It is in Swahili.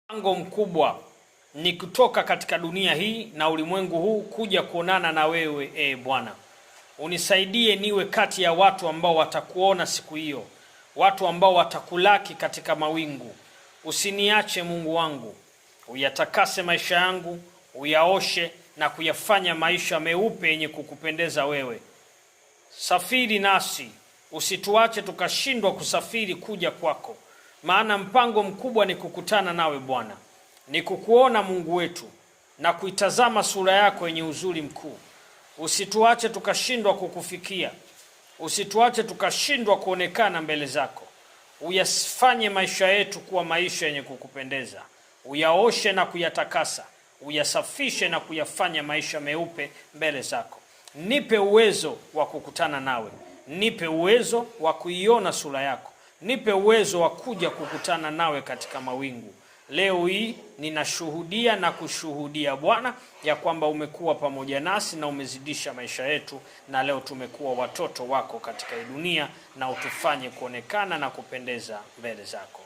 Mpango mkubwa ni kutoka katika dunia hii na ulimwengu huu kuja kuonana na wewe. Bwana, unisaidie niwe kati ya watu ambao watakuona siku hiyo, watu ambao watakulaki katika mawingu. Usiniache Mungu wangu, uyatakase maisha yangu, uyaoshe na kuyafanya maisha meupe yenye kukupendeza wewe. Safiri nasi, usituache tukashindwa kusafiri kuja kwako, maana mpango mkubwa ni kukutana nawe Bwana, ni kukuona Mungu wetu na kuitazama sura yako yenye uzuri mkuu. Usituache tukashindwa kukufikia, usituache tukashindwa kuonekana mbele zako. Uyafanye maisha yetu kuwa maisha yenye kukupendeza, uyaoshe na kuyatakasa, uyasafishe na kuyafanya maisha meupe mbele zako. Nipe uwezo wa kukutana nawe, nipe uwezo wa kuiona sura yako, nipe uwezo wa kuja kukutana nawe katika mawingu. Leo hii ninashuhudia na kushuhudia Bwana ya kwamba umekuwa pamoja nasi na umezidisha maisha yetu, na leo tumekuwa watoto wako katika hii dunia, na utufanye kuonekana na kupendeza mbele zako.